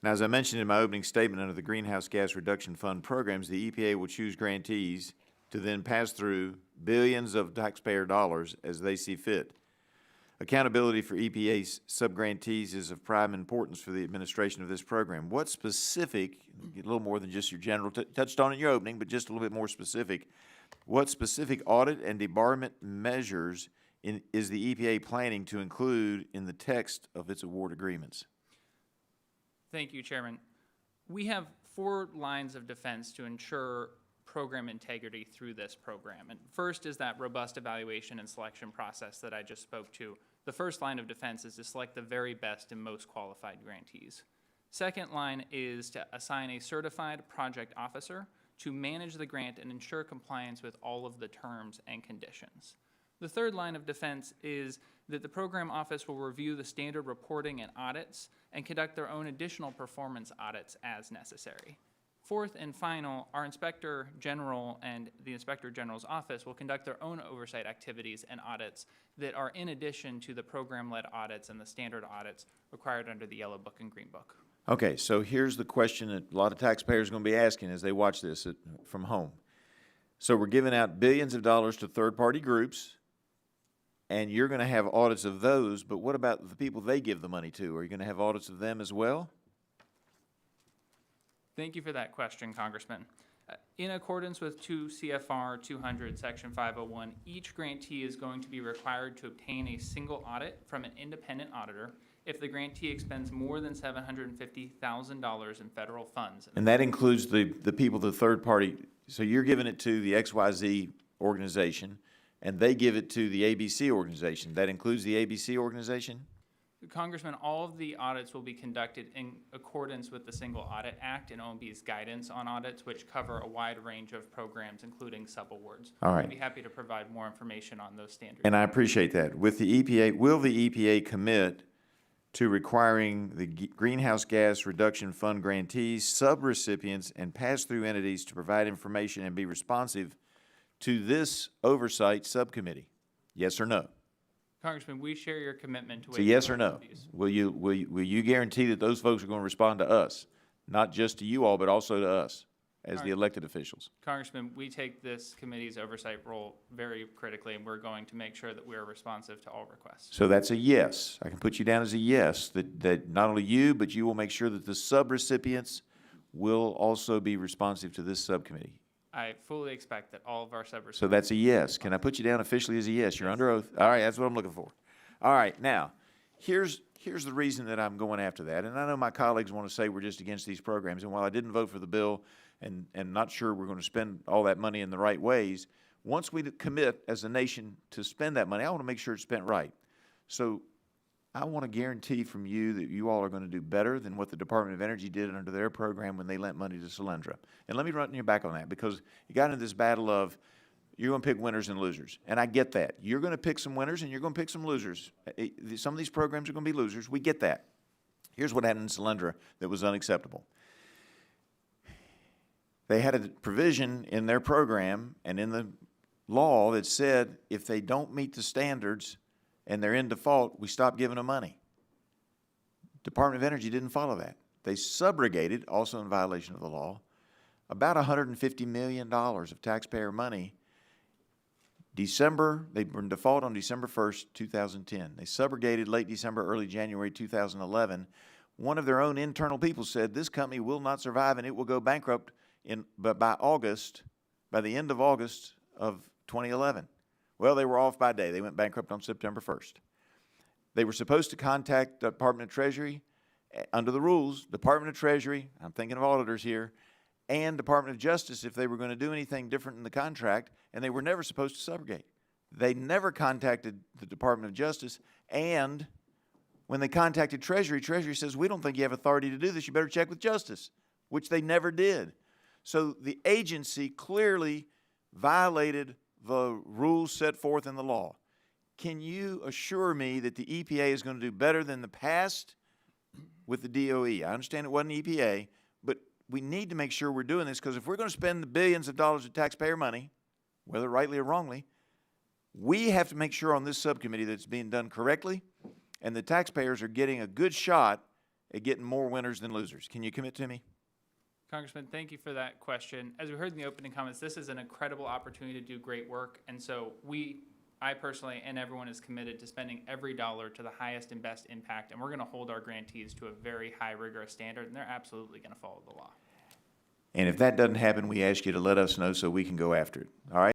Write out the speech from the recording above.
Now, as I mentioned in my opening statement, under the Greenhouse Gas Reduction Fund programs, the EPA will choose grantees to then pass through billions of taxpayer dollars as they see fit. Accountability for EPA's subgrantees is of prime importance for the administration of this program. What specific, a little more than just your general, touched on in your opening, but just a little bit more specific, what specific audit and debarment measures is the EPA planning to include in the text of its award agreements? Thank you, Chairman. We have 4 lines of defense to ensure program integrity through this program. And first is that robust evaluation and selection process that I just spoke to. The first line of defense is to select the very best and most qualified grantees. Second line is to assign a certified project officer to manage the grant and ensure compliance with all of the terms and conditions. The third line of defense is that the program office will review the standard reporting and audits and conduct their own additional performance audits as necessary. Fourth and final, our Inspector General and the Inspector General's office will conduct their own oversight activities and audits that are in addition to the program-led audits and the standard audits required under the Yellow Book and Green Book. Okay, so here's the question that a lot of taxpayers are going to be asking as they watch this from home. So we're giving out billions of dollars to third-party groups, and you're going to have audits of those, but what about the people they give the money to? Are you going to have audits of them as well? Thank you for that question, Congressman. In accordance with 2 CFR 200, Section 501, each grantee is going to be required to obtain a single audit from an independent auditor if the grantee expends more than $750,000 in federal funds. And that includes the people, the third party. So you're giving it to the XYZ organization, and they give it to the ABC organization. That includes the ABC organization? Congressman, all of the audits will be conducted in accordance with the Single Audit Act and OMB's guidance on audits, which cover a wide range of programs, including subawards. All right. I'd be happy to provide more information on those standards. And I appreciate that. With the EPA, will the EPA commit to requiring the Greenhouse Gas Reduction Fund grantees, subrecipients, and pass-through entities to provide information and be responsive to this oversight subcommittee? Yes or no? Congressman, we share your commitment to. So yes or no? Will you guarantee that those folks are going to respond to us, not just to you all, but also to us as the elected officials? Congressman, we take this committee's oversight role very critically, and we're going to make sure that we are responsive to all requests. So that's a yes. I can put you down as a yes, that not only you, but you will make sure that the subrecipients will also be responsive to this subcommittee. I fully expect that all of our subrecipients. So that's a yes. Can I put you down officially as a yes? You're under oath. All right, that's what I'm looking for. All right, now, here's the reason that I'm going after that. And I know my colleagues want to say we're just against these programs. And while I didn't vote for the bill and not sure we're going to spend all that money in the right ways, once we commit as a nation to spend that money, I want to make sure it's spent right. So I want to guarantee from you that you all are going to do better than what the Department of Energy did under their program when they lent money to Solyndra. And let me run your back on that, because you got into this battle of you're going to pick winners and losers. And I get that. You're going to pick some winners and you're going to pick some losers. Some of these programs are going to be losers. We get that. Here's what happened in Solyndra that was unacceptable. They had a provision in their program and in the law that said if they don't meet the standards and they're in default, we stop giving them money. Department of Energy didn't follow that. They subrogated, also in violation of the law, about $150 million of taxpayer money. They were in default on December 1st, 2010. They subrogated late December, early January 2011. One of their own internal people said this company will not survive and it will go bankrupt by the end of August of 2011. Well, they were off by a day. They went bankrupt on September 1st. They were supposed to contact the Department of Treasury under the rules, Department of Treasury, I'm thinking of auditors here, and Department of Justice if they were going to do anything different in the contract, and they were never supposed to subrogate. They never contacted the Department of Justice, and when they contacted Treasury, Treasury says, we don't think you have authority to do this, you better check with Justice, which they never did. So the agency clearly violated the rules set forth in the law. Can you assure me that the EPA is going to do better than the past with the DOE? I understand it wasn't EPA, but we need to make sure we're doing this, because if we're going to spend the billions of dollars of taxpayer money, whether rightly or wrongly, we have to make sure on this subcommittee that it's being done correctly and the taxpayers are getting a good shot at getting more winners than losers? Can you commit to me? Congressman, thank you for that question. As we heard in the opening comments, this is an incredible opportunity to do great work. And so I personally, and everyone is committed to spending every dollar to the highest and best impact. And we're going to hold our grantees to a very high rigorous standard, and they're absolutely going to follow the law. And if that doesn't happen, we ask you to let us know so we can go after it. All right?